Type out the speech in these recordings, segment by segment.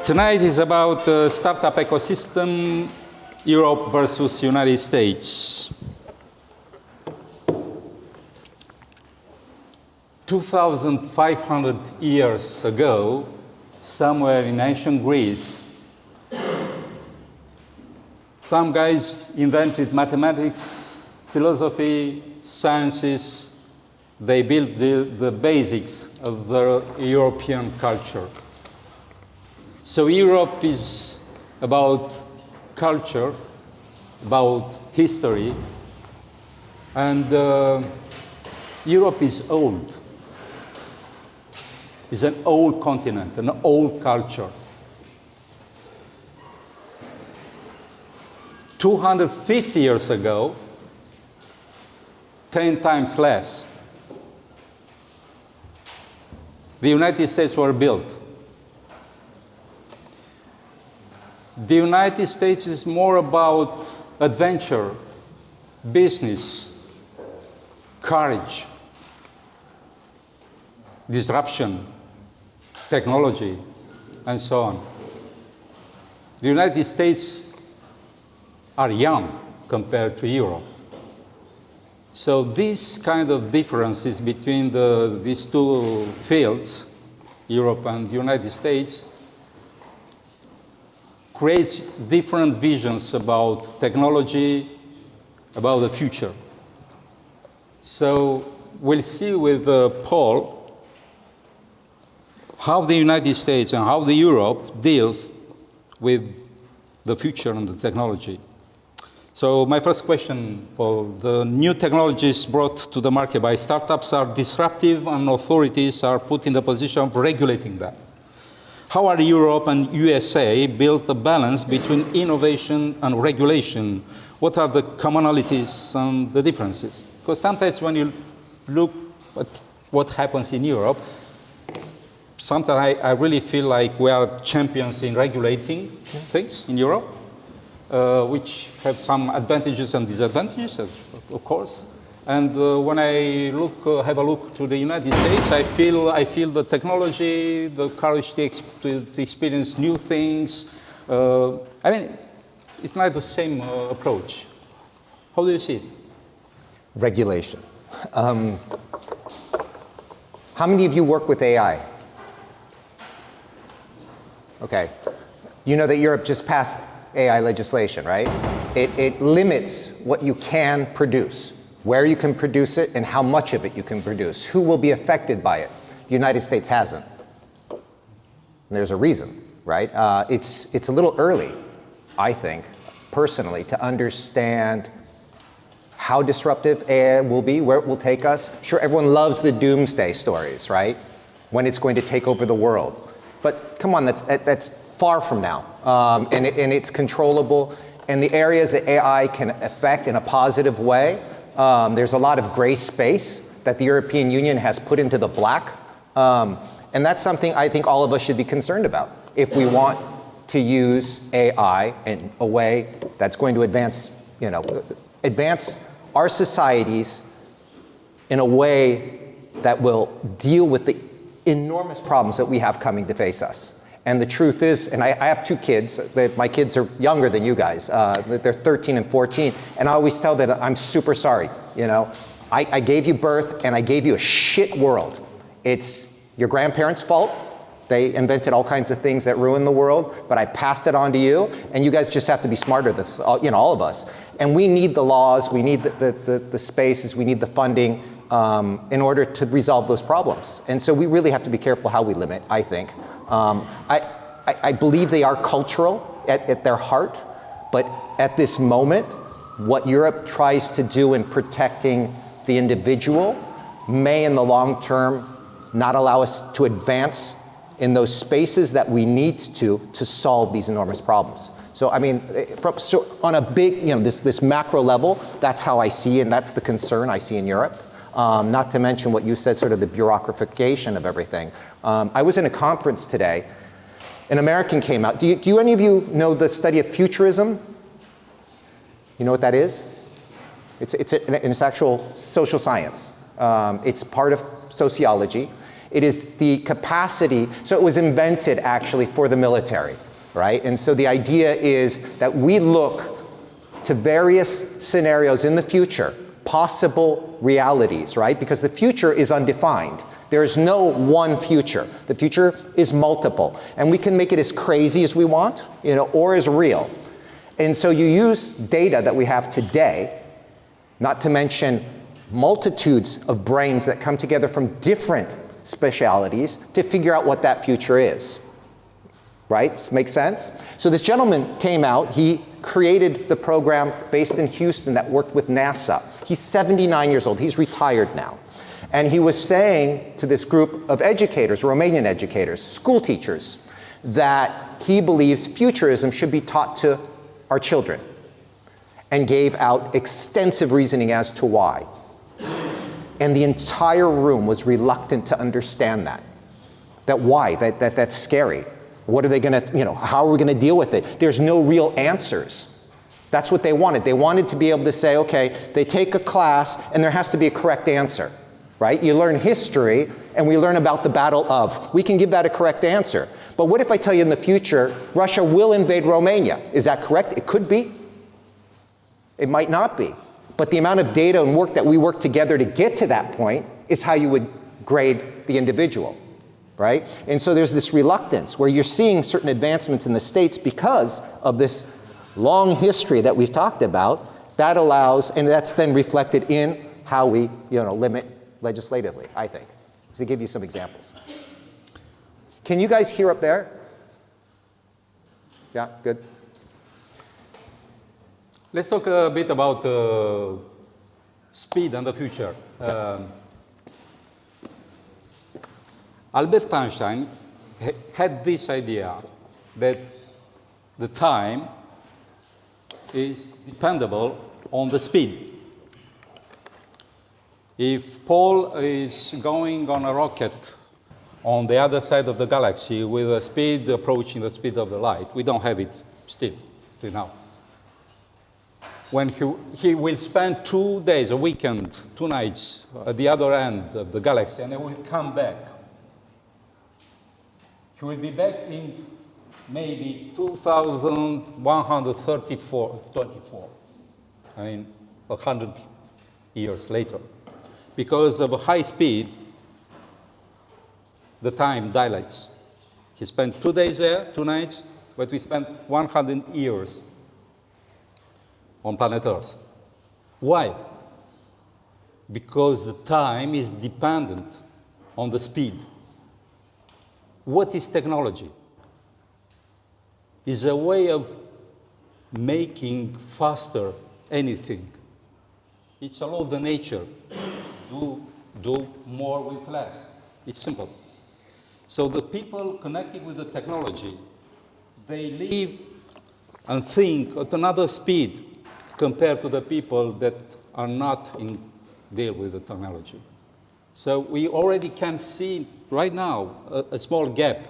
Tonight is about the startup ecosystem, Europe versus United States. 2,500 years ago, somewhere in ancient Greece, some guys invented mathematics, philosophy, sciences. They built the basics of the European culture. So Europe is about culture, about history, and Europe is old. It's an old continent, an old culture. 250 years ago, 10 times less, the United States were built. The United States is more about adventure, business, courage, disruption, technology, and so on. The United States are young compared to Europe. So this kind of differences between these two fields, Europe and the United States, creates different visions about technology, about the future. So we'll see with Paul how the United States and how the Europe deals with the future and the technology. So my first question, Paul, the new technologies brought to the market by startups are disruptive and authorities are put in the position of regulating them. How are Europe and USA built a balance between innovation and regulation? What are the commonalities and the differences? Because sometimes when you look at what happens in Europe, sometimes I really feel like we are champions in regulating things in Europe, which have some advantages and disadvantages, of course. And when I have a look to the United States, I feel the technology, the courage to experience new things. I mean, it's not the same approach. How do you see it? Regulation. How many of you work with AI? Okay. You know that Europe just passed AI legislation, right? It limits what you can produce, where you can produce it, and how much of it you can produce. Who will be affected by it? The United States hasn't. And there's a reason, right? It's a little early, I think, personally, to understand how disruptive AI will be, where it will take us. Sure, everyone loves the doomsday stories, right? When it's going to take over the world. But come on, that's far from now, and it's controllable. And the areas that AI can affect in a positive way, there's a lot of gray space that the European Union has put into the black. And that's something I think all of us should be concerned about if we want to use AI in a way that's going to advance our societies in a way that will deal with the enormous problems that we have coming to face us. And the truth is, and I have two kids, my kids are younger than you guys, they're 13 and 14, and I always tell them, I'm super sorry, I gave you birth and I gave you a shit world. It's your grandparents' fault. They invented all kinds of things that ruin the world, but I passed it on to you, and you guys just have to be smarter, all of us. And we need the laws, we need the spaces, we need the funding in order to resolve those problems. And so we really have to be careful how we limit, I think. I believe they are cultural at their heart, but at this moment, what Europe tries to do in protecting the individual may in the long term not allow us to advance in those spaces that we need to solve these enormous problems. So I mean, on a big, this macro level, that's how I see, and that's the concern I see in Europe. Not to mention what you said, sort of the bureaucratification of everything. I was in a conference today. An American came out. Do any of you know the study of futurism? You know what that is? It's actual social science. It's part of sociology. It is the capacity, so it was invented actually for the military, right? And so the idea is that we look to various scenarios in the future, possible realities, right? Because the future is undefined. There is no one future. The future is multiple. And we can make it as crazy as we want, or as real. And so you use data that we have today, not to mention multitudes of brains that come together from different specialities to figure out what that future is. Right? Makes sense? So this gentleman came out, he created the program based in Houston that worked with NASA. He's 79 years old, he's retired now. And he was saying to this group of educators, Romanian educators, school teachers, that he believes futurism should be taught to our children, and gave out extensive reasoning as to why. And the entire room was reluctant to understand that. That why? That's scary. What are they going to, how are we going to deal with it? There's no real answers. That's what they wanted. They wanted to be able to say, okay, they take a class and there has to be a correct answer, right? You learn history and we learn about the Battle of. We can give that a correct answer. But what if I tell you in the future, Russia will invade Romania? Is that correct? It could be. It might not be. But the amount of data and work that we work together to get to that point is how you would grade the individual. Right? And so there's this reluctance where you're seeing certain advancements in the States because of this long history that we've talked about that allows, and that's then reflected in how we limit legislatively, I think. To give you some examples. Can you guys hear up there? Yeah, good. Let's talk a bit about speed and the future. Albert Einstein had this idea that the time is dependable on the speed. If Paul is going on a rocket on the other side of the galaxy with a speed approaching the speed of the light, we don't have it still till now. When he will spend 2 days, a weekend, 2 nights at the other end of the galaxy, and he will come back. He will be back in maybe 2124, I mean 100 years later. Because of high speed, the time dilates. He spent 2 days there, 2 nights, but we spent 100 years on planet Earth. Why? Because the time is dependent on the speed. What is technology? It's a way of making faster anything. It's a law of the nature. Do more with less. It's simple. So the people connected with the technology, they live and think at another speed compared to the people that are not in deal with the technology. So we already can see right now a small gap,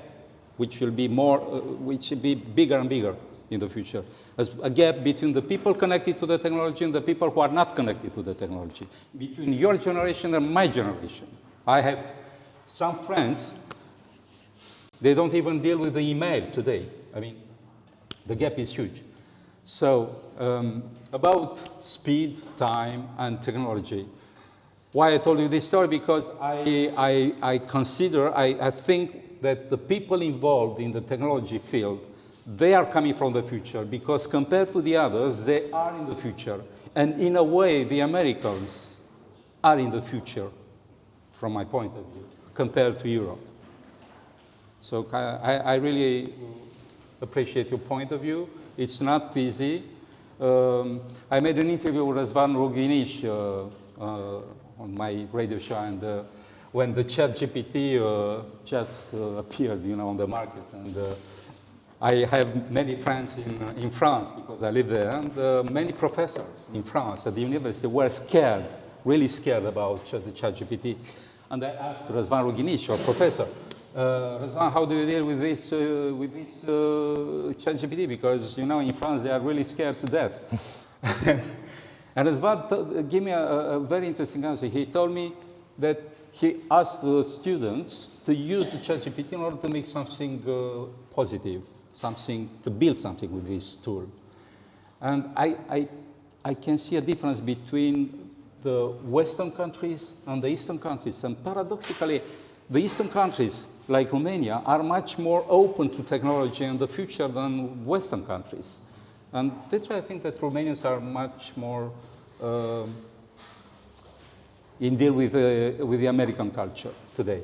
which will be bigger and bigger in the future, as a gap between the people connected to the technology and the people who are not connected to the technology, between your generation and my generation. I have some friends, they don't even deal with the email today. I mean, the gap is huge. So about speed, time, and technology. Why I told you this story? Because I think that the people involved in the technology field, they are coming from the future, because compared to the others, they are in the future. And in a way, the Americans are in the future, from my point of view, compared to Europe. So I really appreciate your point of view. It's not easy. I made an interview with Razvan Ruginic on my radio show, and when the ChatGPT just appeared, on the market, and I have many friends in France because I live there, and many professors in France at the university were scared, really scared about the ChatGPT. And I asked Razvan Ruginic, our professor, Razvan, how do you deal with this ChatGPT? Because in France they are really scared to death. And Razvan gave me a very interesting answer. He told me that he asked the students to use the ChatGPT in order to make something positive, to build something with this tool. And I can see a difference between the Western countries and the Eastern countries. And paradoxically, the Eastern countries, like Romania, are much more open to technology and the future than Western countries. And that's why I think that Romanians are much more in deal with the American culture today.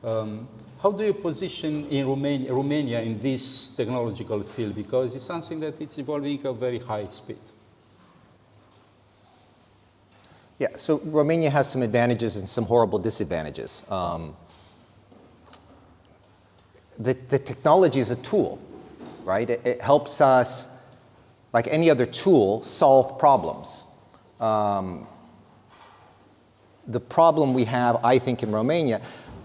How do you position in Romania in this technological field? Because it's something that it's evolving at a very high speed. Yeah, so Romania has some advantages and some horrible disadvantages. The technology is a tool, right? It helps us, like any other tool, solve problems. The problem we have, I think, in Romania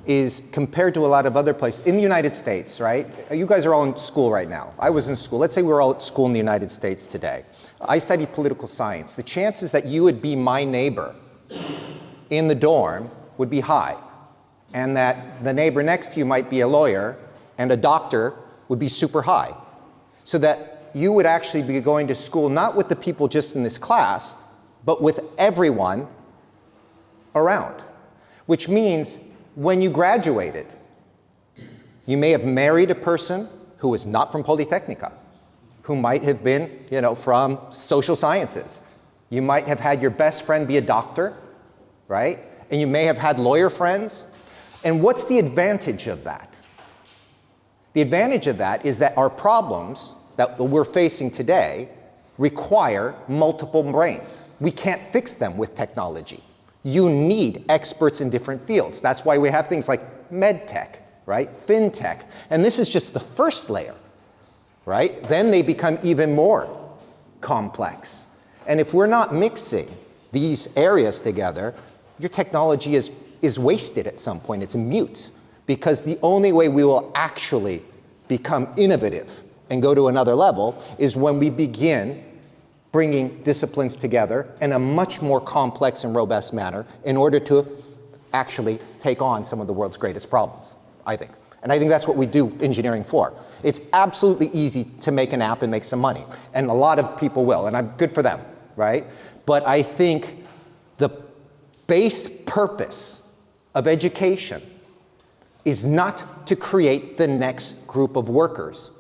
is compared to a lot of other places. In the United States, right? You guys are all in school right now. I was in school. Let's say we're all at school in the United States today. I studied political science. The chances that you would be my neighbor in the dorm would be high, and that the neighbor next to you might be a lawyer and a doctor would be super high. So that you would actually be going to school not with the people just in this class, but with everyone around. Which means when you graduated, you may have married a person who was not from Polytechnica, who might have been, from social sciences. You might have had your best friend be a doctor, right? And you may have had lawyer friends. And what's the advantage of that? The advantage of that is that our problems that we're facing today require multiple brains. We can't fix them with technology. You need experts in different fields. That's why we have things like medtech, right? Fintech. And this is just the first layer, right? Then they become even more complex. And if we're not mixing these areas together, your technology is wasted at some point. It's mute. Because the only way we will actually become innovative and go to another level is when we begin bringing disciplines together in a much more complex and robust manner in order to actually take on some of the world's greatest problems, I think. And I think that's what we do engineering for. It's absolutely easy to make an app and make some money. And a lot of people will, and I'm good for them, right? But I think the base purpose of education is not to create the next group of workers.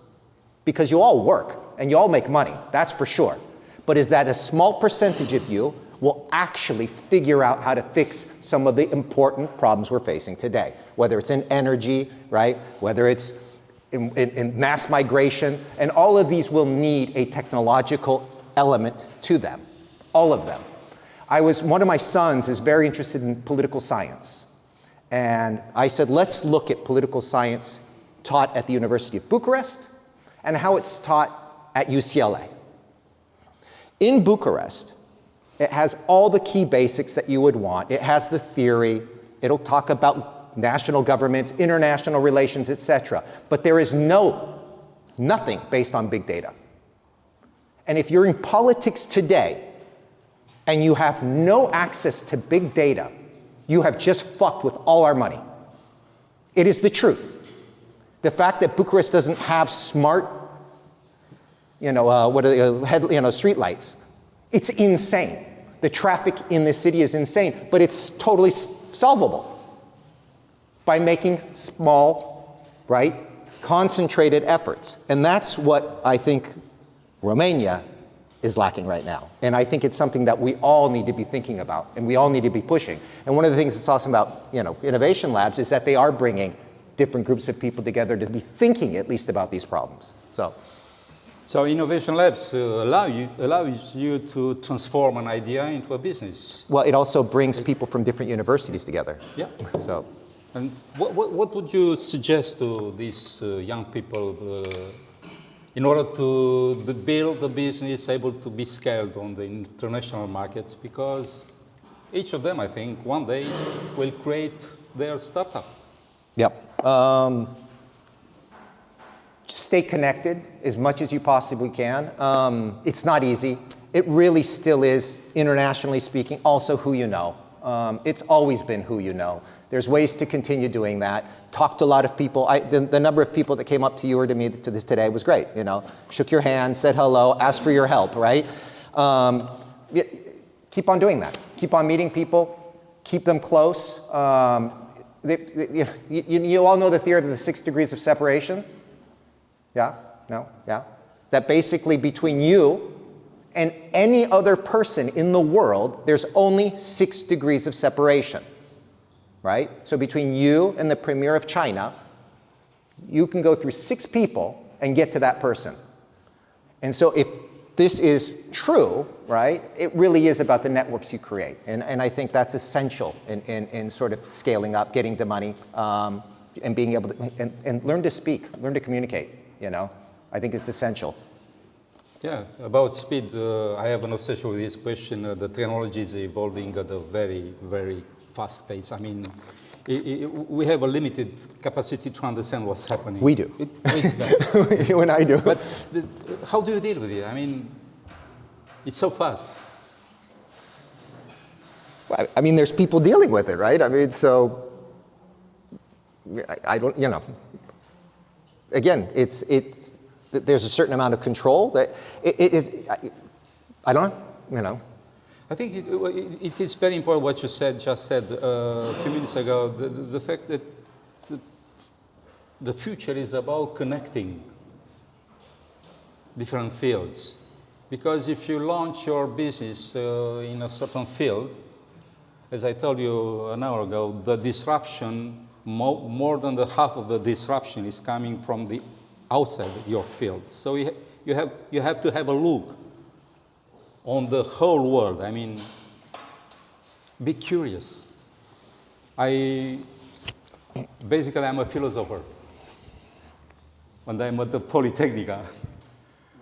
Because you all work and you all make money, that's for sure. But is that a small percentage of you will actually figure out how to fix some of the important problems we're facing today, whether it's in energy, right? Whether it's in mass migration, and all of these will need a technological element to them, all of them. One of my sons is very interested in political science. And I said, let's look at political science taught at the University of Bucharest and how it's taught at UCLA. In Bucharest, it has all the key basics that you would want. It has the theory. It'll talk about national governments, international relations, etc. But there is nothing based on big data. And if you're in politics today and you have no access to big data, you have just fucked with all our money. It is the truth. The fact that Bucharest doesn't have smart street lights. It's insane. The traffic in this city is insane, but it's totally solvable by making small, right, concentrated efforts. And that's what I think Romania is lacking right now. And I think it's something that we all need to be thinking about and we all need to be pushing. And one of the things that's awesome about, innovation labs is that they are bringing different groups of people together to be thinking at least about these problems. So innovation labs allows you to transform an idea into a business. Well, it also brings people from different universities together. Yeah. So, and what would you suggest to these young people in order to build a business able to be scaled on the international markets? Because each of them, I think, one day will create their startup. Yep. Stay connected as much as you possibly can. It's not easy. It really still is, internationally speaking, also who you know. It's always been who you know. There's ways to continue doing that. Talk to a lot of people. The number of people that came up to you or to me to this today was great. You know, shook your hand, said hello, asked for your help, right? Keep on doing that. Keep on meeting people. Keep them close. You all know the theory of the 6 degrees of separation? Yeah? No? Yeah? That basically between you and any other person in the world, there's only 6 degrees of separation, right? So between you and the premier of China, you can go through 6 people and get to that person. And so if this is true, right, it really is about the networks you create. And I think that's essential in sort of scaling up, getting the money, and being able to, and learn to speak, learn to communicate, you know? I think it's essential. Yeah, about speed, I have an obsession with this question. The technology is evolving at a very, very fast pace. I mean, we have a limited capacity to understand what's happening. We do. You and I do. But how do you deal with it? I mean, it's so fast. Well, I mean, there's people dealing with it, right? I mean, so I don't, you know. Again, there's a certain amount of control that I don't know, you know. I think it is very important what you just said a few minutes ago, the fact that the future is about connecting different fields. Because if you launch your business in a certain field, as I told you an hour ago, the disruption, more than the half of the disruption is coming from the outside your field. So you have to have a look on the whole world. I mean, be curious. Basically, I'm a philosopher. And I'm at the Polytechnica.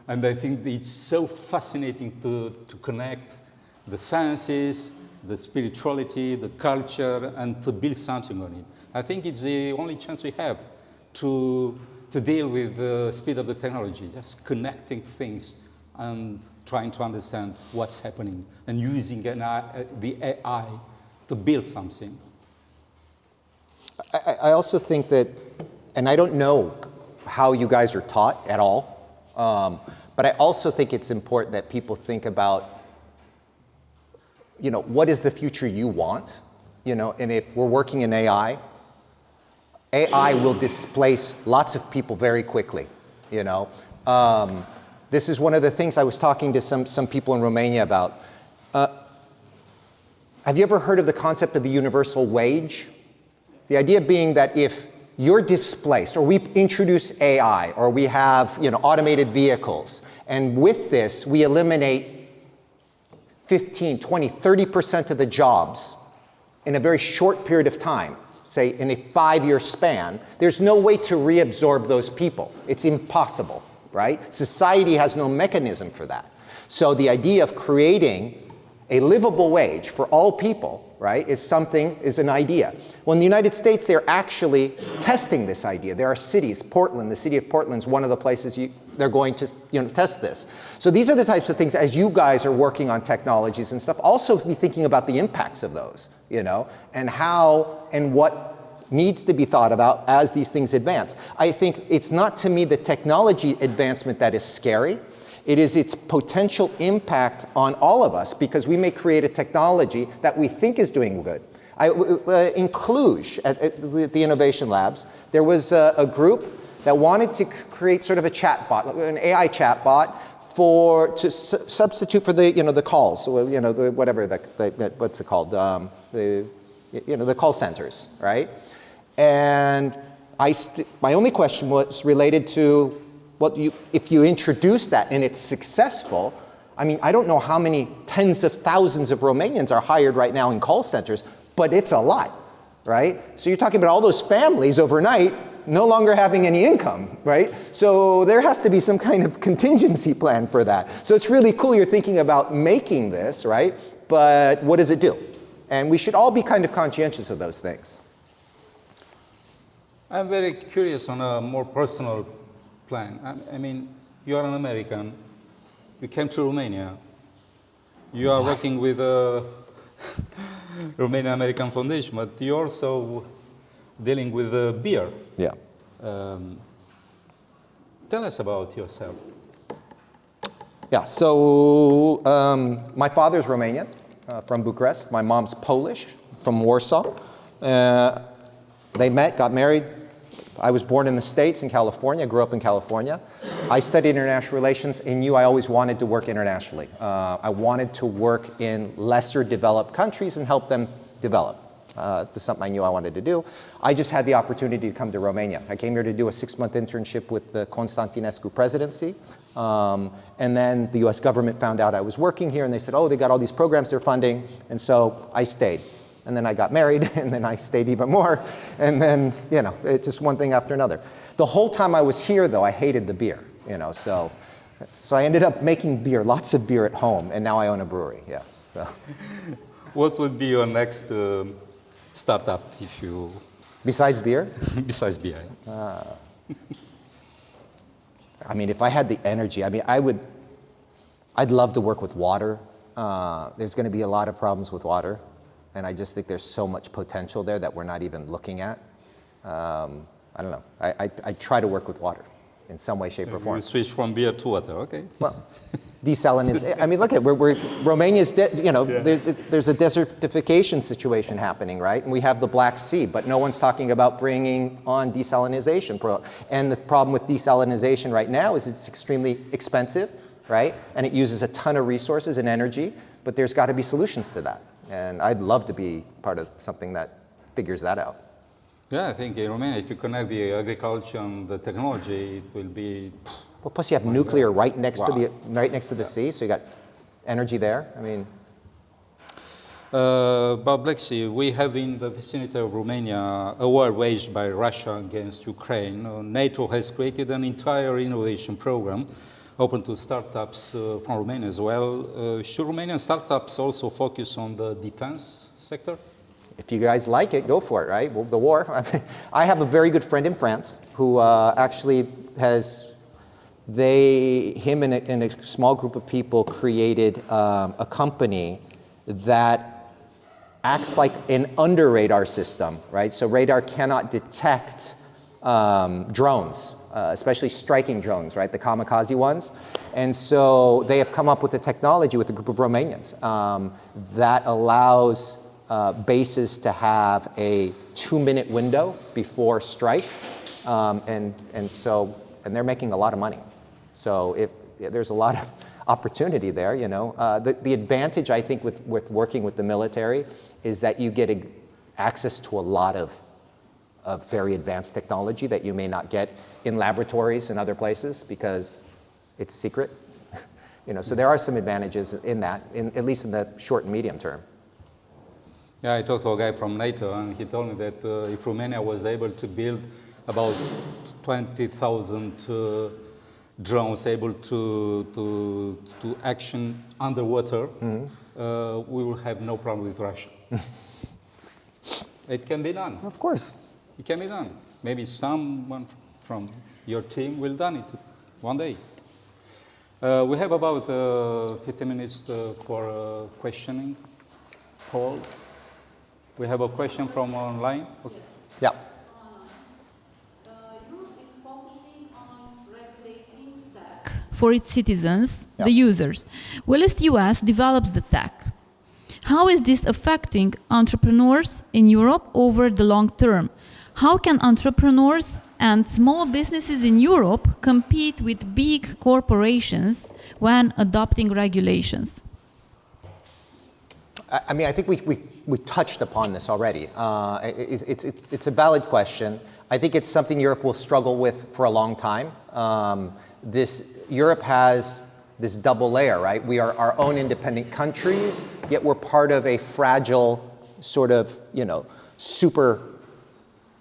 And I think it's so fascinating to connect the sciences, the spirituality, the culture, and to build something on it. I think it's the only chance we have to deal with the speed of the technology, just connecting things and trying to understand what's happening and using the AI to build something. I also think that, and I don't know how you guys are taught at all, but I also think it's important that people think about, you know, what is the future you want? You know, and if we're working in AI will displace lots of people very quickly, you know. This is one of the things I was talking to some people in Romania about. Have you ever heard of the concept of the universal wage? The idea being that if you're displaced, or we introduce AI, or we have, you know, automated vehicles, and with this we eliminate 15, 20, 30% of the jobs in a very short period of time, say in a 5-year span, there's no way to reabsorb those people. It's impossible, right? Society has no mechanism for that. So the idea of creating a livable wage for all people, right, is an idea. Well, in the United States, they're actually testing this idea. There are cities, Portland, the city of Portland is one of the places they're going to, you know, test this. So these are the types of things, as you guys are working on technologies and stuff, also be thinking about the impacts of those, you know, and how and what needs to be thought about as these things advance. I think it's not, to me, the technology advancement that is scary. It is its potential impact on all of us, because we may create a technology that we think is doing good. In Cluj, at the Innovation Labs, there was a group that wanted to create sort of a chatbot, an AI chatbot, to substitute for the, you know, the calls, you know, what's it called, you know, the call centers, right? And my only question was related to, if you introduce that and it's successful, I mean, I don't know how many tens of thousands of Romanians are hired right now in call centers, but it's a lot, right? So you're talking about all those families overnight no longer having any income, right? So there has to be some kind of contingency plan for that. So it's really cool you're thinking about making this, right? But what does it do? And we should all be kind of conscientious of those things. I'm very curious on a more personal plan. I mean, you are an American. You came to Romania. You are working with Romanian American Foundation, but you're also dealing with beer. Yeah. Tell us about yourself. Yeah, so my father's Romanian, from Bucharest. My mom's Polish, from Warsaw. They met, got married. I was born in the States, in California, grew up in California. I studied international relations and knew I always wanted to work internationally. I wanted to work in lesser developed countries and help them develop. It was something I knew I wanted to do. I just had the opportunity to come to Romania. I came here to do a 6-month internship with the Constantinescu presidency. And then the US government found out I was working here and they said, oh, they got all these programs they're funding. And so I stayed. And then I got married and then I stayed even more. And then, you know, it just one thing after another. The whole time I was here though, I hated the beer, you know, so I ended up making beer, lots of beer at home. And now I own a brewery, yeah, so. What would be your next startup if you... Besides beer? Besides beer. I mean, if I had the energy, I mean, I'd love to work with water. There's going to be a lot of problems with water, and I just think there's so much potential there that we're not even looking at. I don't know. I try to work with water in some way, shape, or form. You switch from beer to water, okay. Well, desalinization. I mean, look at Romania's, you know, there's a desertification situation happening, right? And we have the Black Sea, but no one's talking about bringing on desalinization. And the problem with desalinization right now is it's extremely expensive, right? And it uses a ton of resources and energy, but there's got to be solutions to that. And I'd love to be part of something that figures that out. Yeah, I think in Romania, if you connect the agriculture and the technology, it will be... Well, plus you have nuclear right next to the sea, so you got energy there. I mean... About Black Sea, we have in the vicinity of Romania a war waged by Russia against Ukraine. NATO has created an entire innovation program open to startups from Romania as well. Should Romanian startups also focus on the defense sector? If you guys like it, go for it, right? Well, the war. I have a very good friend in France who actually has, him and a small group of people created a company that acts like an under radar system, right? So radar cannot detect drones, especially striking drones, right? The kamikaze ones. And so they have come up with a technology with a group of Romanians that allows bases to have a 2-minute window before strike, and they're making a lot of money. So there's a lot of opportunity there, you know. The advantage I think with working with the military is that you get access to a lot of very advanced technology that you may not get in laboratories and other places because it's secret, you know. So there are some advantages in that, at least in the short and medium term. Yeah, I talked to a guy from NATO, and he told me that if Romania was able to build about 20,000 drones able to action underwater, we will have no problem with Russia. It can be done. Of course. It can be done. Maybe someone from your team will done it one day. We have about 15 minutes for questioning. Paul? We have a question from online. Okay. Yeah. Europe is focusing on regulating tech for its citizens, the users, whilst US develops the tech. How is this affecting entrepreneurs in Europe over the long term? How can entrepreneurs and small businesses in Europe compete with big corporations when adopting regulations? I mean, I think we touched upon this already. It's a valid question. I think it's something Europe will struggle with for a long time. Europe has this double layer, right? We are our own independent countries, yet we're part of a fragile sort of, you know, super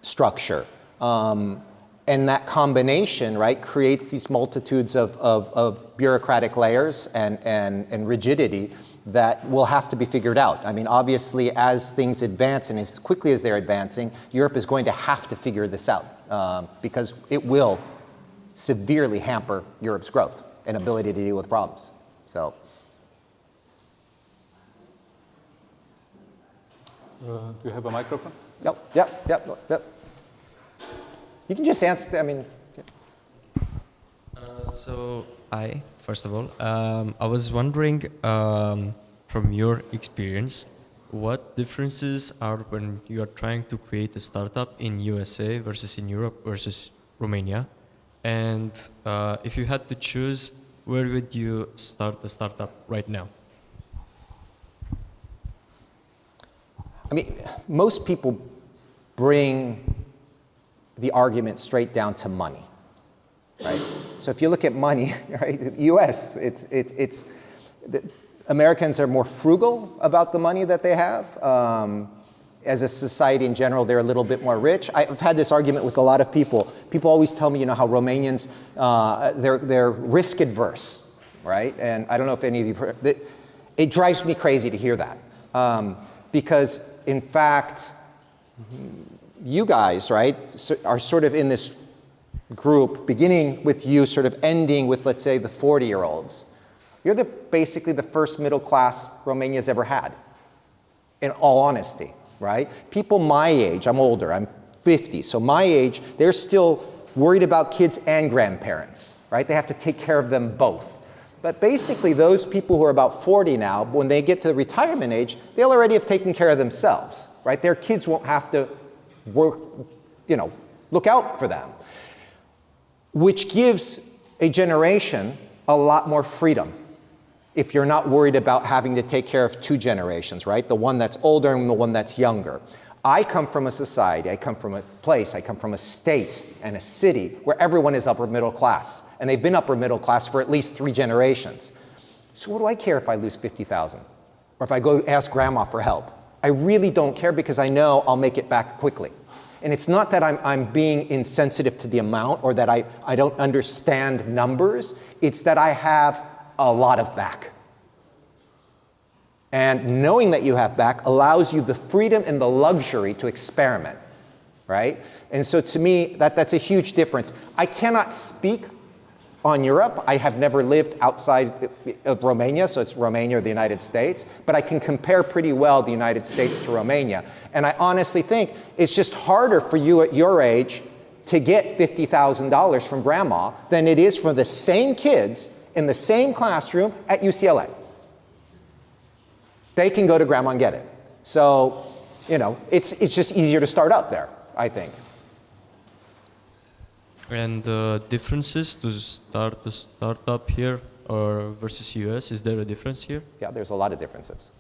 structure. And that combination, right, creates these multitudes of bureaucratic layers and rigidity that will have to be figured out. I mean, obviously, as things advance and as quickly as they're advancing, Europe is going to have to figure this out because it will severely hamper Europe's growth and ability to deal with problems. So, Do you have a microphone? Yep. You can just answer, I mean. First of all, I was wondering, from your experience, what differences are when you are trying to create a startup in USA versus in Europe versus Romania? And if you had to choose, where would you start the startup right now? I mean, most people bring the argument straight down to money, right? So if you look at money, right, U.S., Americans are more frugal about the money that they have. As a society in general, they're a little bit more rich. I've had this argument with a lot of people. People always tell me, how Romanians, they're risk adverse, right? And I don't know if any of you've heard, it drives me crazy to hear that. Because in fact, you guys, right, are sort of in this group, beginning with you, sort of ending with, let's say, the 40-year-olds. You're basically the first middle class Romania's ever had, in all honesty, right? People my age, I'm older, I'm 50, so my age, they're still worried about kids and grandparents, right? They have to take care of them both. But basically, those people who are about 40 now, when they get to the retirement age, they'll already have taken care of themselves, right? Their kids won't have to work, look out for them, which gives a generation a lot more freedom if you're not worried about having to take care of two generations, right? The one that's older and the one that's younger. I come from a society, I come from a place, I come from a state and a city where everyone is upper middle class. And they've been upper middle class for at least 3 generations. So what do I care if I lose 50,000? Or if I go ask grandma for help? I really don't care because I know I'll make it back quickly. And it's not that I'm being insensitive to the amount or that I don't understand numbers. It's that I have a lot of back. And knowing that you have back allows you the freedom and the luxury to experiment, right? And so to me, that's a huge difference. I cannot speak on Europe. I have never lived outside of Romania, so it's Romania or the United States, but I can compare pretty well the United States to Romania. And I honestly think it's just harder for you at your age to get $50,000 from grandma than it is for the same kids in the same classroom at UCLA. They can go to grandma and get it. So, it's just easier to start up there, I think. And differences to start the startup here or versus US, is there a difference here? Yeah, there's a lot of differences.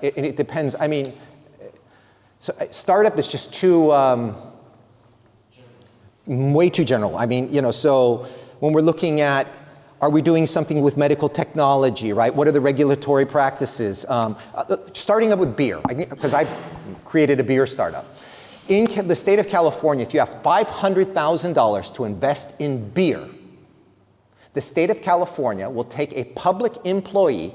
It depends. I mean, so startup is just way too general. I mean, so when we're looking at, are we doing something with medical technology, right? What are the regulatory practices? Starting up with beer, because I created a beer startup. In the state of California, if you have $500,000 to invest in beer, the state of California will take a public employee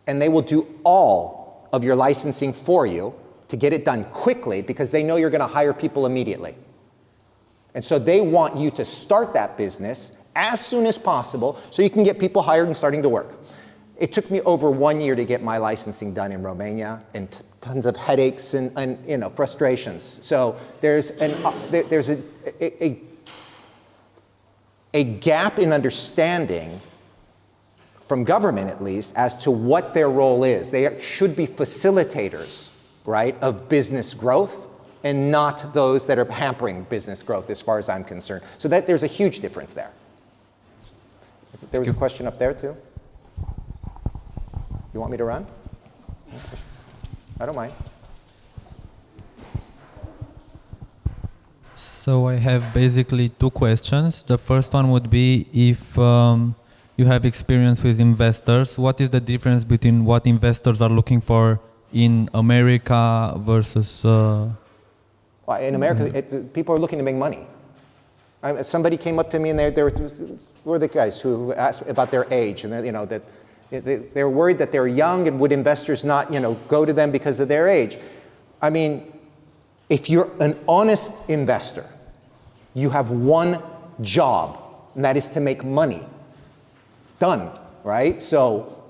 and they will do all of your licensing for you to get it done quickly because they know you're going to hire people immediately. And so they want you to start that business as soon as possible so you can get people hired and starting to work. It took me over 1 year to get my licensing done in Romania and tons of headaches and frustrations. So there's a gap in understanding from government at least as to what their role is. They should be facilitators, right, of business growth and not those that are hampering business growth as far as I'm concerned. So there's a huge difference there. There was a question up there too. You want me to run? I don't mind. So I have basically 2 questions. The first one would be if you have experience with investors, what is the difference between what investors are looking for in America versus... Well, in America, people are looking to make money. Somebody came up to me and they were the guys who asked about their age and that they're worried that they're young and would investors not go to them because of their age. I mean, if you're an honest investor, you have one job, and that is to make money. Done, right? So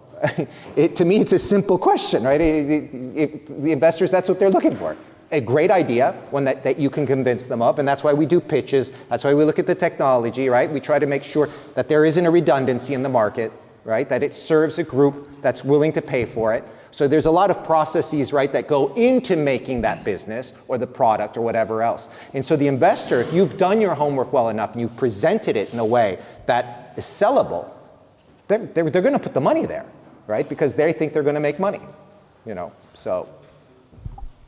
To me, it's a simple question, right? The investors, that's what they're looking for. A great idea, one that you can convince them of, and that's why we do pitches. That's why we look at the technology, right? We try to make sure that there isn't a redundancy in the market, right? That it serves a group that's willing to pay for it. So there's a lot of processes, right, that go into making that business or the product or whatever else. And so the investor, if you've done your homework well enough and you've presented it in a way that is sellable, they're going to put the money there, right? Because they think they're going to make money, so.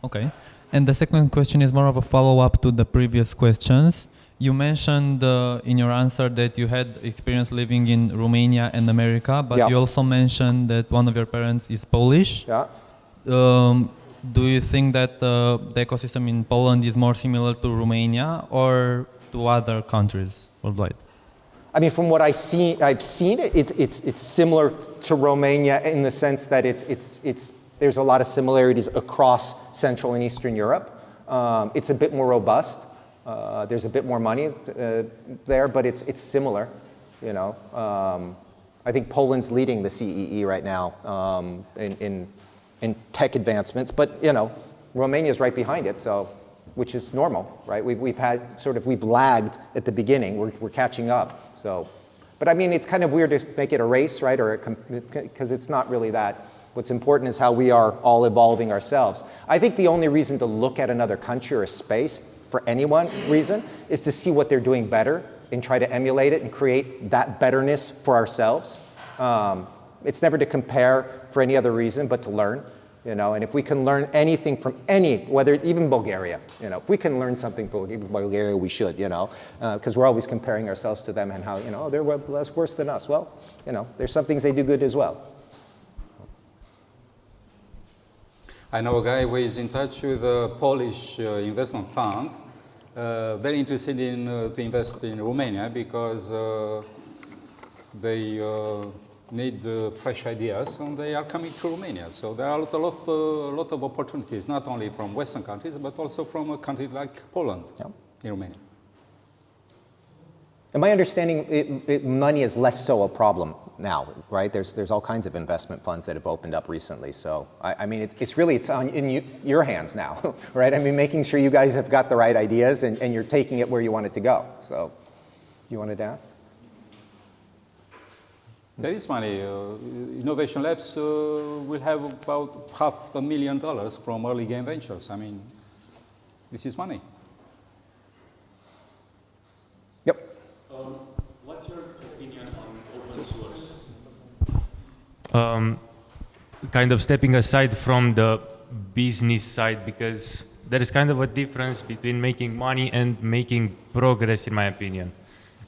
Okay. And the second question is more of a follow-up to the previous questions. You mentioned in your answer that you had experience living in Romania and America, but you also mentioned that one of your parents is Polish. Yeah. Do you think that the ecosystem in Poland is more similar to Romania or to other countries worldwide? I mean, from what I've seen it's similar to Romania in the sense that there's a lot of similarities across Central and Eastern Europe. It's a bit more robust. There's a bit more money there, but it's similar. I think Poland's leading the CEE right now in tech advancements, but Romania's right behind it, so which is normal, right? We've lagged at the beginning. We're catching up. So, but I mean, it's kind of weird to make it a race, right? Or because it's not really that. What's important is how we are all evolving ourselves. I think the only reason to look at another country or a space for any one reason is to see what they're doing better and try to emulate it and create that betterness for ourselves. It's never to compare for any other reason but to learn, and if we can learn anything from whether even Bulgaria, if we can learn something from Bulgaria, we should, because we're always comparing ourselves to them and how, they're less worse than us. Well, there's some things they do good as well. I know a guy who is in touch with a Polish investment fund, very interested to invest in Romania because they need fresh ideas and they are coming to Romania. So there are a lot of opportunities, not only from Western countries, but also from a country like Poland in Romania. In my understanding, money is less so a problem now, right? There's all kinds of investment funds that have opened up recently. So, I mean, it's in your hands now, right? I mean, making sure you guys have got the right ideas and you're taking it where you want it to go. So, you wanted to ask? There is money. Innovation Labs will have about $500,000 from early game ventures. I mean, this is money. What's your opinion on open source? Kind of stepping aside from the business side, because there is kind of a difference between making money and making progress, in my opinion.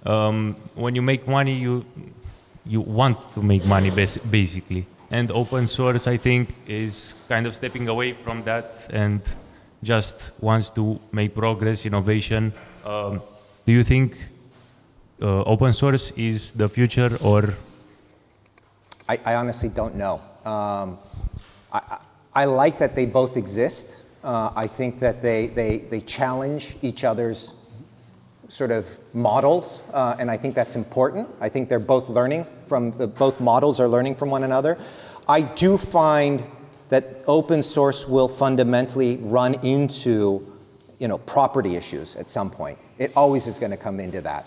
When you make money, you want to make money, basically. And open source, I think, is kind of stepping away from that and just wants to make progress, innovation. Do you think open source is the future, or? I honestly don't know. I like that they both exist. I think that they challenge each other's sort of models, and I think that's important. I think they're both learning both models are learning from one another. I do find that open source will fundamentally run into, property issues at some point. It always is going to come into that.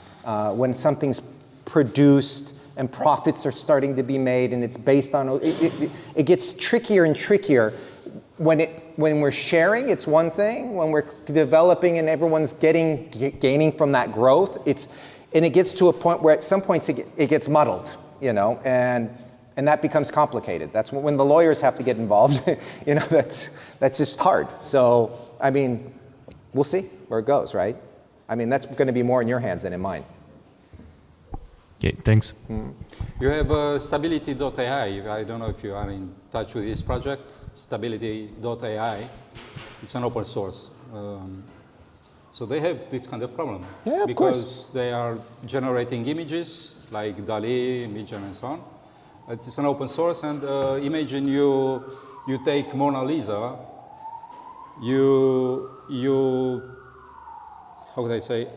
When something's produced and profits are starting to be made and it's based on, it gets trickier and trickier. When we're sharing, it's one thing. When we're developing and everyone's gaining from that growth, and it gets to a point where at some points it gets muddled, and that becomes complicated. That's when the lawyers have to get involved. That's just hard. So, I mean, we'll see where it goes, right? I mean, that's going to be more in your hands than in mine. Okay, thanks. You have Stability.ai. I don't know if you are in touch with this project. Stability.ai. It's an open source. So they have this kind of problem. Yeah, of course. They are generating images like DALL-E, Midjourney, and so on. It's an open source, and imagine you take Mona Lisa, how would I say,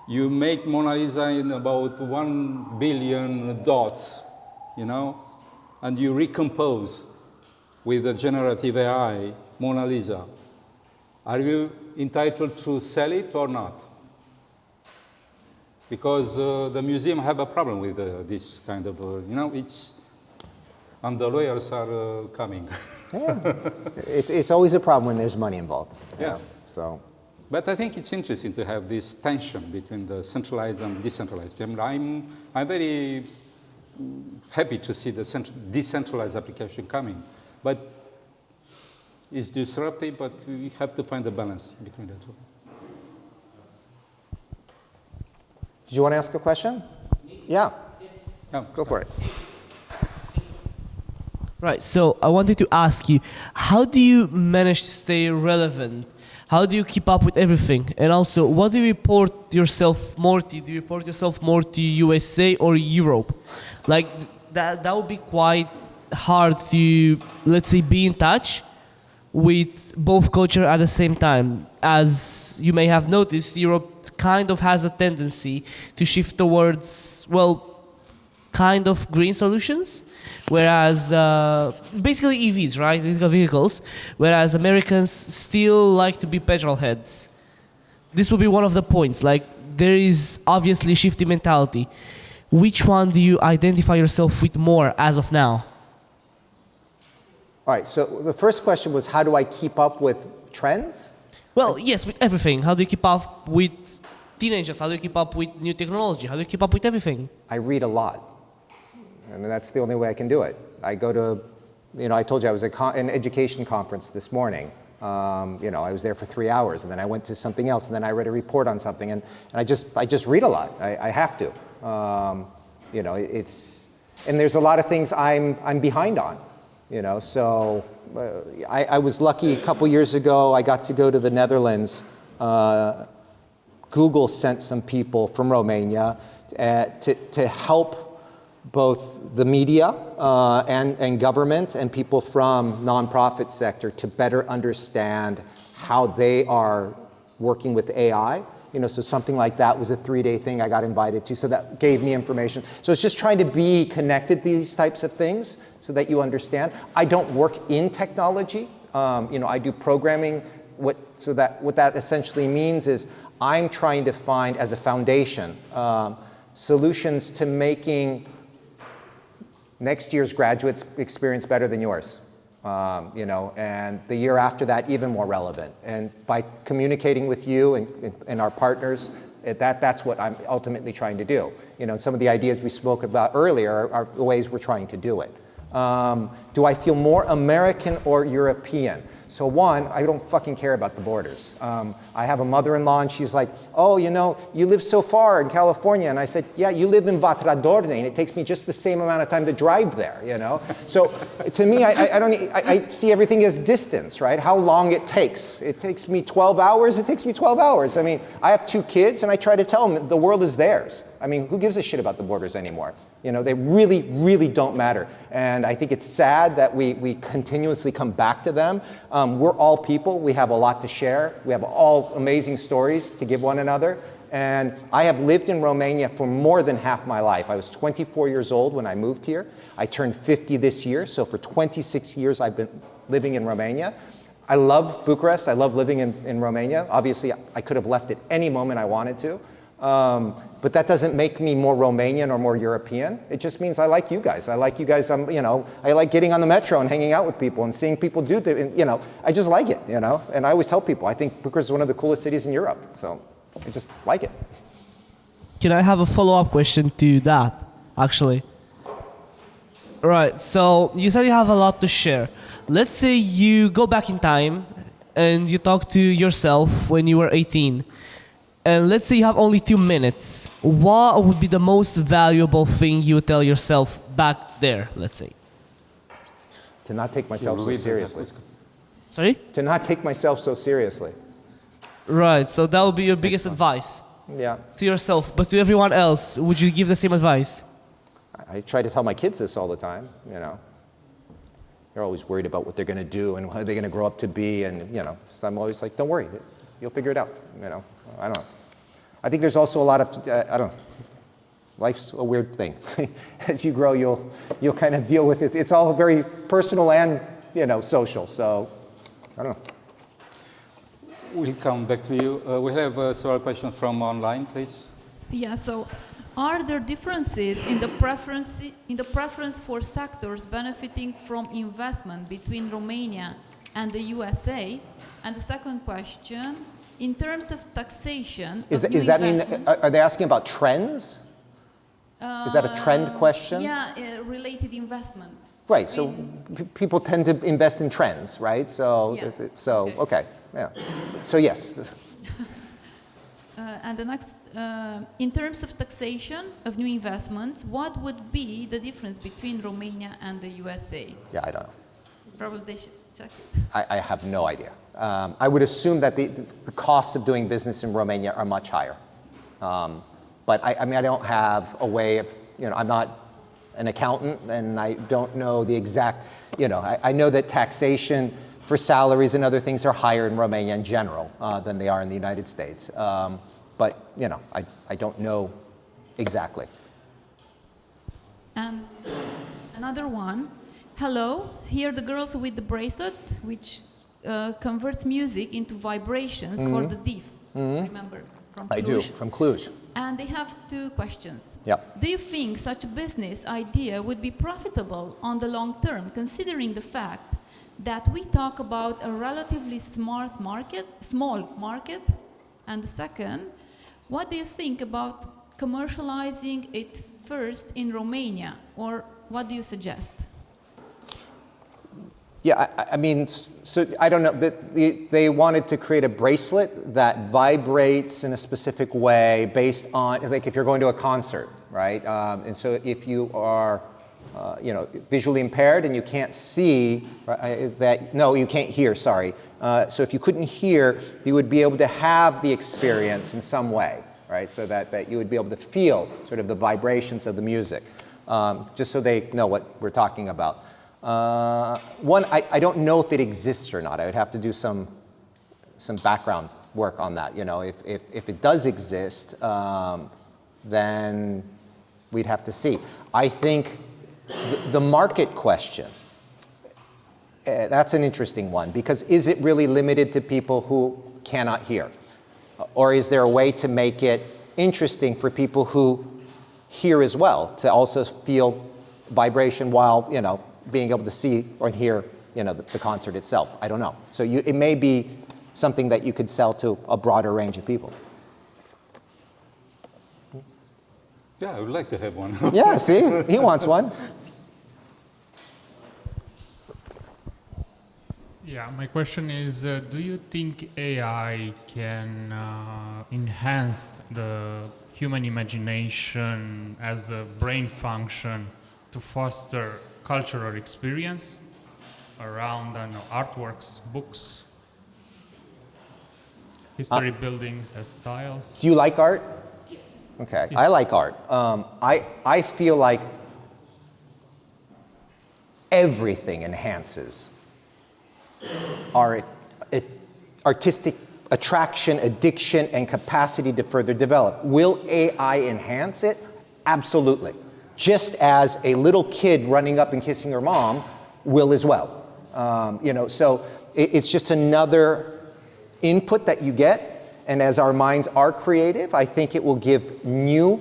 you make Mona Lisa in about 1 billion dots, and you recompose with the generative AI Mona Lisa, are you entitled to sell it or not? Because the museum have a problem with this kind of, it's, and the lawyers are coming. Yeah. It's always a problem when there's money involved. Yeah. So. But I think it's interesting to have this tension between the centralized and decentralized. I'm very happy to see the decentralized application coming. But it's disruptive, but we have to find a balance between the two. Did you want to ask a question? Yeah. Oh, go for it. Right, so I wanted to ask you, how do you manage to stay relevant? How do you keep up with everything? And also, what do you report yourself more to? Do you report yourself more to USA or Europe? Like, that would be quite hard to, let's say, be in touch with both culture at the same time. As you may have noticed, Europe kind of has a tendency to shift towards, well, kind of green solutions, whereas basically EVs, right, electrical vehicles, whereas Americans still like to be petrol heads. This will be one of the points. Like, there is obviously shifting mentality. Which one do you identify yourself with more as of now? All right, so the first question was, how do I keep up with trends? Well, yes, with everything. How do you keep up with teenagers? How do you keep up with new technology? How do you keep up with everything? I read a lot. I mean, that's the only way I can do it. I go to, I told you I was at an education conference this morning. I was there for 3 hours, and then I went to something else, and then I read a report on something, and I just read a lot. I have to. And there's a lot of things I'm behind on. So I was lucky a couple years ago. I got to go to the Netherlands. Google sent some people from Romania to help both the media and government and people from nonprofit sector to better understand how they are working with AI. So something like that was a 3-day thing I got invited to, so that gave me information. So it's just trying to be connected to these types of things so that you understand. I don't work in technology. I do programming. What that essentially means is I'm trying to find, as a foundation, solutions to making next year's graduates experience better than yours. And the year after that, even more relevant. And by communicating with you and our partners, that's what I'm ultimately trying to do. Some of the ideas we spoke about earlier are the ways we're trying to do it. Do I feel more American or European? So one, I don't fucking care about the borders. I have a mother-in-law and she's like, oh, you live so far in California. And I said, yeah, you live in Vatradorne and it takes me just the same amount of time to drive there, So to me, I see everything as distance, right? How long it takes. It takes me 12 hours, it takes me 12 hours. I mean, I have 2 kids and I try to tell them the world is theirs. I mean, who gives a shit about the borders anymore? They really, really don't matter. And I think it's sad that we continuously come back to them. We're all people. We have a lot to share. We have all amazing stories to give one another. And I have lived in Romania for more than half my life. I was 24 years old when I moved here. I turned 50 this year. So for 26 years, I've been living in Romania. I love Bucharest. I love living in Romania. Obviously, I could have left at any moment I wanted to. But that doesn't make me more Romanian or more European. It just means I like you guys. I like you guys. I like getting on the metro and hanging out with people and seeing people do. I just like it. And I always tell people I think Bucharest is one of the coolest cities in Europe. So I just like it. Can I have a follow-up question to that, actually? Right. So you said you have a lot to share. Let's say you go back in time and you talk to yourself when you were 18. And let's say you have only 2 minutes. What would be the most valuable thing you would tell yourself back there, let's say? To not take myself so seriously. Sorry? To not take myself so seriously. Right, so that would be your biggest advice. Yeah. To yourself, but to everyone else, would you give the same advice? I try to tell my kids this all the time, They're always worried about what they're going to do and what they're going to grow up to be. And, so I'm always like, don't worry, you'll figure it out, I don't know. I think there's also a lot of, life's a weird thing. As you grow, you'll kind of deal with it. It's all very personal and social. So I don't know. We'll come back to you. We have several questions from online, please. Yeah, so are there differences in the preference for sectors benefiting from investment between Romania and the USA? And the second question, in terms of taxation, Does that mean, are they asking about trends? Is that a trend question? Yeah, related investment. Right, so people tend to invest in trends, right? So, Yeah. okay, yeah. So yes. And the next, in terms of taxation of new investments, what would be the difference between Romania and the USA? Yeah, I don't know. Probably they should check it. I have no idea. I would assume that the costs of doing business in Romania are much higher. But I mean, I don't have a way of, I'm not an accountant and I don't know the exact, I know that taxation for salaries and other things are higher in Romania in general than they are in the United States. But, I don't know exactly. And another one. Hello, here the girls with the bracelet, which converts music into vibrations for the deaf. Remember, from Cluj. I do, from Cluj. And they have two questions. Yep. Do you think such a business idea would be profitable on the long term, considering the fact that we talk about a relatively small market? And the second, what do you think about commercializing it first in Romania, or what do you suggest? Yeah, I mean, so I don't know. They wanted to create a bracelet that vibrates in a specific way based on, like if you're going to a concert, right? And so if you are, visually impaired and you can't see, you can't hear, sorry. So if you couldn't hear, you would be able to have the experience in some way, right? So that you would be able to feel sort of the vibrations of the music, just so they know what we're talking about. I don't know if it exists or not. I would have to do some background work on that. If it does exist, then we'd have to see. I think the market question, that's an interesting one, because is it really limited to people who cannot hear? Or is there a way to make it interesting for people who hear as well, to also feel vibration while, being able to see or hear, the concert itself? I don't know. So it may be something that you could sell to a broader range of people. Yeah, I would like to have one. Yeah, see, he wants one. Yeah, my question is, do you think AI can enhance the human imagination as a brain function to foster cultural experience around, artworks, books, history buildings as styles? Do you like art? Okay, I like art. I feel like everything enhances our artistic attraction, addiction, and capacity to further develop. Will AI enhance it? Absolutely. Just as a little kid running up and kissing her mom will as well. So it's just another input that you get. And as our minds are creative, I think it will give new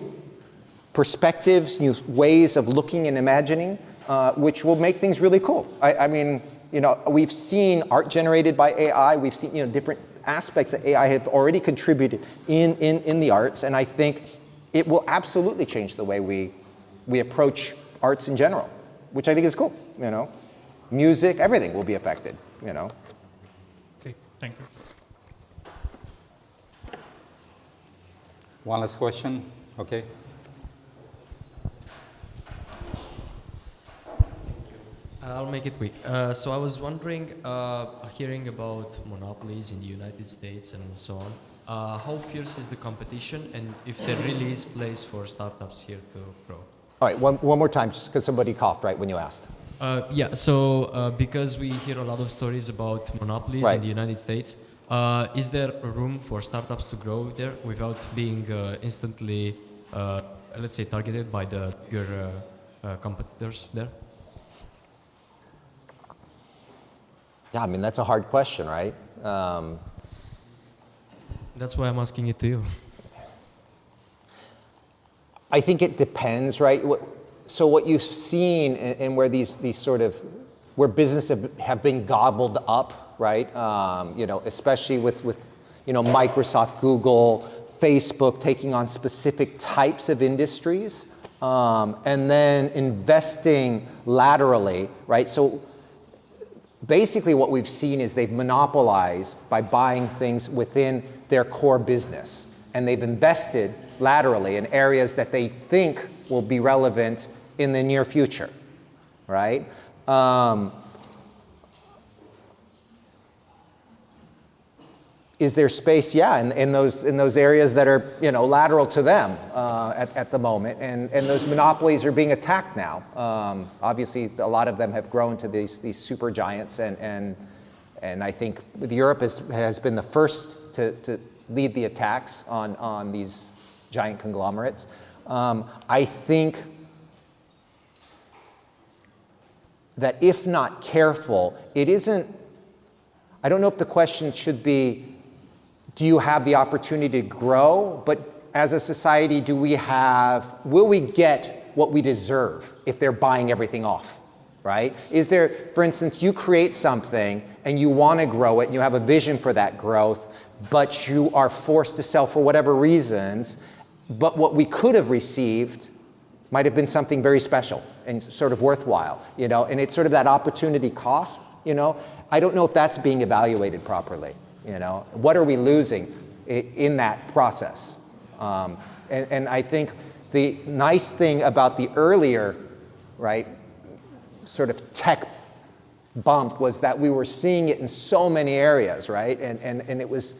perspectives, new ways of looking and imagining, which will make things really cool. I mean, we've seen art generated by AI. We've seen, different aspects that AI have already contributed in the arts. And I think it will absolutely change the way we approach arts in general, which I think is cool, Music, everything will be affected, Okay, thank you. One last question. Okay. I'll make it quick. So I was wondering, hearing about monopolies in the United States and so on, how fierce is the competition, and if there really is place for startups here to grow? All right, one more time, just because somebody coughed right when you asked. So because we hear a lot of stories about monopolies in the United States, is there room for startups to grow there without being instantly let's say, targeted by your competitors there? Yeah, I mean, that's a hard question, right? That's why I'm asking it to you. I think it depends, right? So what you've seen and where these sort of, where businesses have been gobbled up, right? You know, especially with you know, Microsoft, Google, Facebook taking on specific types of industries, and then investing laterally, right? So basically what we've seen is they've monopolized by buying things within their core business, and they've invested laterally in areas that they think will be relevant in the near future, right? Is there space? Yeah, in those areas that are, you know, lateral to them at the moment, and those monopolies are being attacked now. Obviously, a lot of them have grown to these super giants, and I think Europe has been the first to lead the attacks on these giant conglomerates. I think that if not careful, it isn't. I don't know if the question should be, do you have the opportunity to grow? But as a society, will we get what we deserve if they're buying everything off, right? Is there, for instance, you create something and you want to grow it and you have a vision for that growth, but you are forced to sell for whatever reasons, but what we could have received might have been something very special and sort of worthwhile, you know, and it's sort of that opportunity cost, you know. I don't know if that's being evaluated properly. You know, what are we losing in that process? And I think the nice thing about the earlier, right, sort of tech bump was that we were seeing it in so many areas, right? And it was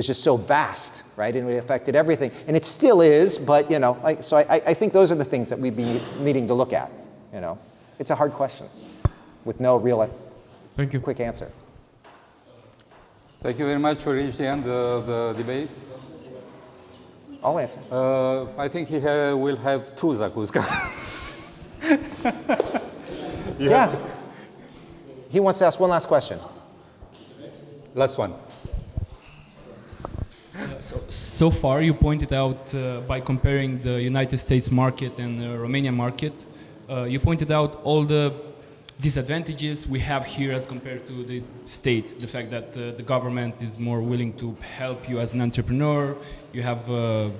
just so vast, right? And it affected everything. And it still is, but, you know, so I think those are the things that we'd be needing to look at, you know. It's a hard question with no real quick answer. Thank you very much. We reached the end of the debate. I'll answer. I think we'll have two Zakuska. Yeah. He wants to ask one last question. Last one. So far, you pointed out by comparing the United States market and the Romanian market, you pointed out all the disadvantages we have here as compared to the States. The fact that the government is more willing to help you as an entrepreneur, you have a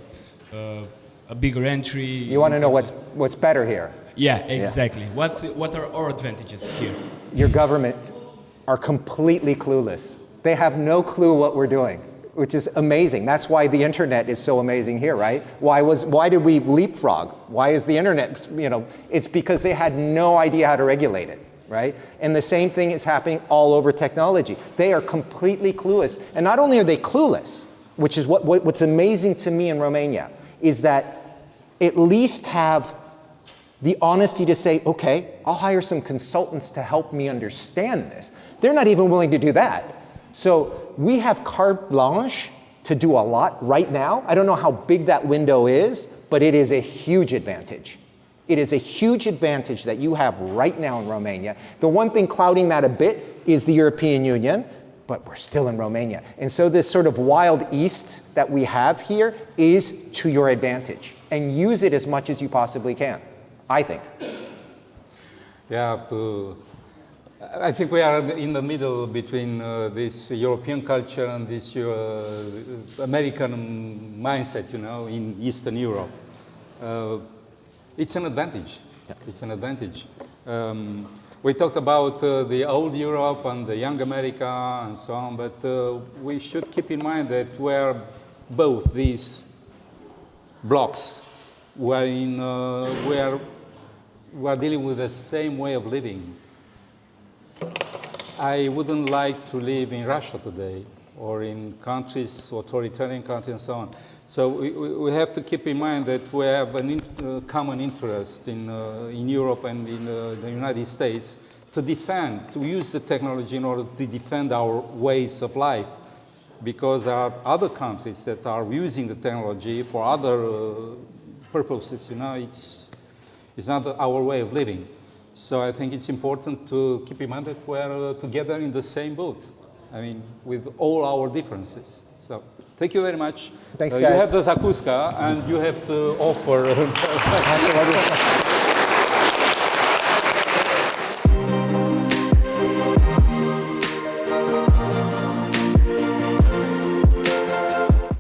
bigger entry. You want to know what's better here? Yeah, exactly. Yeah. What are our advantages here? Your government are completely clueless. They have no clue what we're doing, which is amazing. That's why the internet is so amazing here, right? Why did we leapfrog? Why is the internet, you know, it's because they had no idea how to regulate it, right? And the same thing is happening all over technology. They are completely clueless. And not only are they clueless, which is what's amazing to me in Romania, is that at least have the honesty to say, okay, I'll hire some consultants to help me understand this. They're not even willing to do that. So we have carte blanche to do a lot right now. I don't know how big that window is, but it is a huge advantage. It is a huge advantage that you have right now in Romania. The one thing clouding that a bit is the European Union, but we're still in Romania. And so this sort of wild east that we have here is to your advantage. And use it as much as you possibly can, I think. Yeah, I think we are in the middle between this European culture and this American mindset, you know, in Eastern Europe. It's an advantage. Yeah. It's an advantage. We talked about the old Europe and the young America and so on, but we should keep in mind that we're both these blocks we are dealing with the same way of living. I wouldn't like to live in Russia today or in countries, authoritarian countries and so on. So we have to keep in mind that we have a common interest in Europe and in the United States to use the technology in order to defend our ways of life, because there are other countries that are using the technology for other purposes. You know, it's not our way of living. So I think it's important to keep in mind that we're together in the same boat. I mean, with all our differences. So thank you very much. Thanks, You guys. have the Zakuska, and you have to offer.